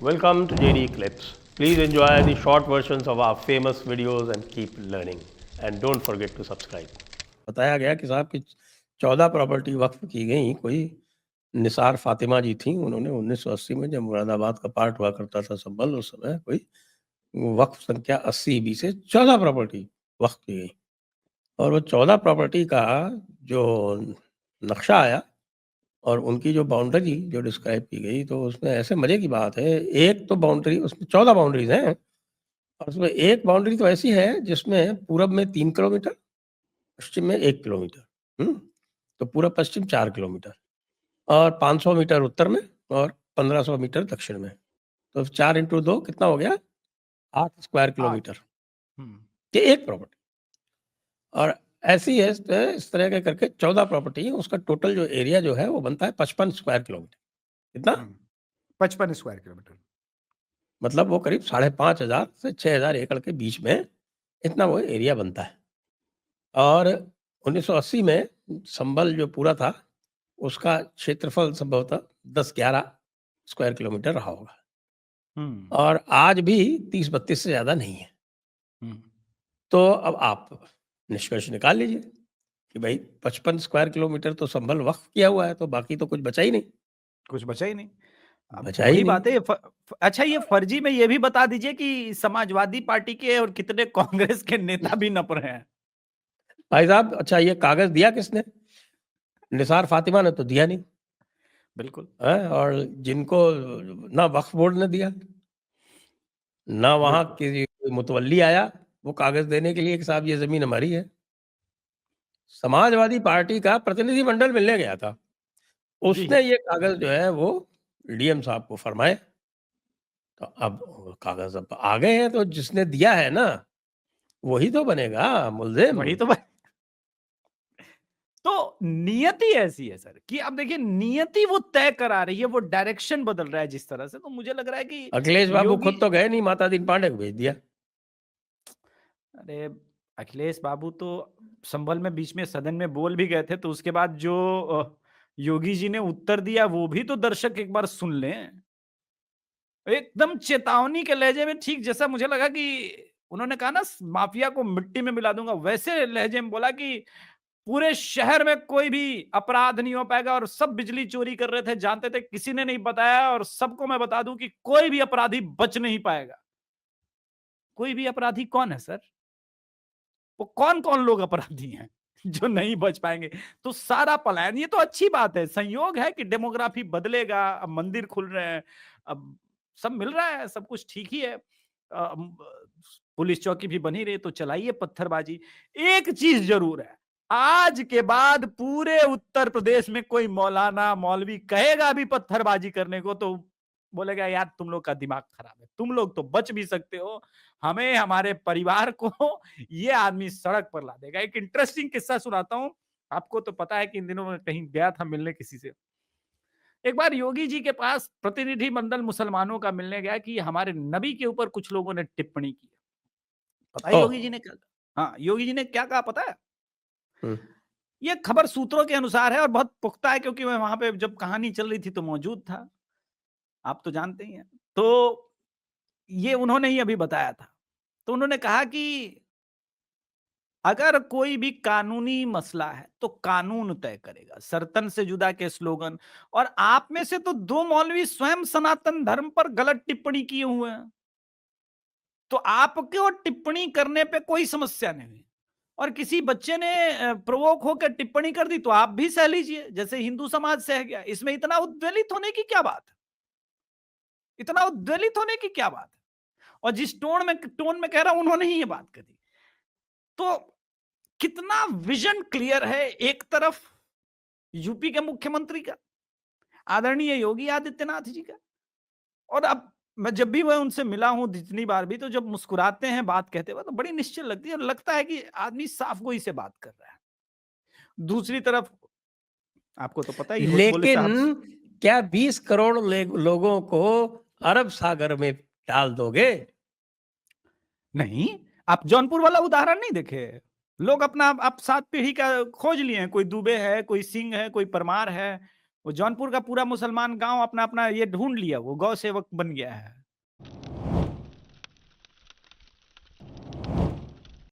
Welcome to JD Clips. Please enjoy the short versions of our famous videos and keep learning. And don't forget to subscribe. बताया गया कि साहब की 14 property वक्फ की गई। कोई निसार फातिमा जी थी, उन्होंने 1980 में जब मुरादाबाद का पार्ट हुआ करता था संभल, उस समय कोई वक्फ संख्या 80 से 14 प्रॉपर्टी वक्फ की गई। और वो 14 प्रॉपर्टी का जो नक्शा आया और उनकी जो बाउंड्री जो डिस्क्राइब की गई, तो उसमें ऐसे मजे की बात है, एक तो बाउंड्री, उसमें 14 बाउंड्रीज हैं और उसमें एक बाउंड्री तो ऐसी है जिसमें पूरब में 3 किलोमीटर, पश्चिम में 1 किलोमीटर, तो पूरा पश्चिम 4 किलोमीटर और 500 मीटर उत्तर में और 1500 मीटर दक्षिण में। तो 4 इंटू 2 कितना हो गया? 8 स्क्वायर किलोमीटर ये एक प्रॉपर्टी। और ऐसी है इस तरह के करके 14 प्रॉपर्टी है। उसका टोटल जो एरिया जो है वो बनता है 55 स्क्वायर किलोमीटर। कितना? 55 स्क्वायर किलोमीटर। मतलब वो करीब 5,500 से 6,000 एकड़ के बीच में इतना वो एरिया बनता है। और 1980 में संभल जो पूरा था उसका क्षेत्रफल संभवतः 10-11 स्क्वायर किलोमीटर रहा होगा और आज भी 30-32 से ज्यादा नहीं है। तो अब आप निष्कर्ष निकाल लीजिए कि भाई 55 स्क्वायर किलोमीटर तो संभल वक्फ किया हुआ है, तो बाकी तो कुछ बचा ही नहीं। कुछ बचा ही नहीं। बचा ही वही नहीं। बात है। अच्छा, ये फर्जी में ये भी बता दीजिए कि समाजवादी पार्टी के और कितने कांग्रेस के नेता भी नप रहे हैं। भाई साहब, अच्छा ये कागज दिया किसने? निसार फातिमा ने तो दिया नहीं। बिल्कुल है? और जिनको ना वक्फ बोर्ड ने दिया, ना वहां की मुतवल्ली आया वो कागज देने के लिए कि साहब ये जमीन हमारी है। समाजवादी पार्टी का प्रतिनिधि मंडल मिलने गया था, उसने ये कागज जो है वो डीएम साहब को फरमाए। तो अब कागज अब आ गए हैं, तो जिसने दिया है ना वही तो बनेगा मुल्जिम। वही तो नियति ऐसी है सर कि अब देखिए, नियति वो तय करा रही है, वो डायरेक्शन बदल रहा है जिस तरह से। तो मुझे लग रहा है कि अखिलेश बाबू खुद तो गए नहीं, माता दीन पांडे को भेज दिया। अरे अखिलेश बाबू तो संभल में बीच में सदन में बोल भी गए थे, तो उसके बाद जो योगी जी ने उत्तर दिया वो भी तो दर्शक एक बार सुन लें। एकदम चेतावनी के लहजे में, ठीक जैसा मुझे लगा कि उन्होंने कहा ना माफिया को मिट्टी में मिला दूंगा, वैसे लहजे में बोला कि पूरे शहर में कोई भी अपराध नहीं हो पाएगा और सब बिजली चोरी कर रहे थे, जानते थे, किसी ने नहीं बताया, और सबको मैं बता दूं कि कोई भी अपराधी बच नहीं पाएगा। कोई भी अपराधी कौन है सर? वो कौन कौन लोग अपराधी हैं जो नहीं बच पाएंगे? तो सारा पलायन, ये तो अच्छी बात है, संयोग है कि डेमोग्राफी बदलेगा, अब मंदिर खुल रहे हैं, अब सब मिल रहा है, सब कुछ ठीक ही है। पुलिस चौकी भी बनी रही, तो चलाइए पत्थरबाजी। एक चीज जरूर है, आज के बाद पूरे उत्तर प्रदेश में कोई मौलाना मौलवी कहेगा भी पत्थरबाजी करने को, तो बोलेगा यार तुम लोग का दिमाग खराब है, तुम लोग तो बच भी सकते हो, हमें, हमारे परिवार को ये आदमी सड़क पर ला देगा। एक इंटरेस्टिंग किस्सा सुनाता हूं आपको। तो पता है कि इन दिनों में कहीं गया था मिलने किसी से। एक बार योगी जी के पास प्रतिनिधि मंडल मुसलमानों का मिलने गया कि हमारे नबी के ऊपर कुछ लोगों ने टिप्पणी की। पता है योगी जी ने क्या? हाँ, योगी जी ने क्या कहा पता है? ये खबर सूत्रों के अनुसार है और बहुत पुख्ता है, क्योंकि मैं वहां पे जब कहानी चल रही थी तो मौजूद था, आप तो जानते ही हैं। तो ये उन्होंने ही अभी बताया था। तो उन्होंने कहा कि अगर कोई भी कानूनी मसला है तो कानून तय करेगा, सरतन से जुदा के स्लोगन। और आप में से तो 2 मौलवी स्वयं सनातन धर्म पर गलत टिप्पणी किए हुए हैं, तो आपको टिप्पणी करने पे कोई समस्या नहीं हुई। और किसी बच्चे ने प्रोवोक होकर टिप्पणी कर दी तो आप भी सह लीजिए, जैसे हिंदू समाज सह गया। इसमें इतना उद्वेलित होने की क्या बात है? इतना उद्वेलित होने की क्या बात है? और जिस टोन में कह रहा हूं, उन्होंने ही ये बात कही। तो कितना विजन क्लियर है, एक तरफ यूपी के मुख्यमंत्री का, आदरणीय योगी आदित्यनाथ जी का, और अब मैं जब भी मैं उनसे मिला हूं जितनी बार भी, तो जब मुस्कुराते हैं बात कहते हुए तो बड़ी निश्चय लगती है और लगता है कि आदमी साफ गोई से बात कर रहा है। दूसरी तरफ आपको तो पता ही, बोले साहब, लेकिन क्या 20 करोड़ लोगों को अरब सागर में डाल दोगे? नहीं, आप जौनपुर वाला उदाहरण नहीं देखे? लोग अपना आप 7 पीढ़ी का खोज लिए हैं, कोई दुबे है, कोई सिंह है, कोई परमार है, वो जौनपुर का पूरा मुसलमान गांव अपना अपना ये ढूंढ लिया, वो गौ सेवक बन गया है।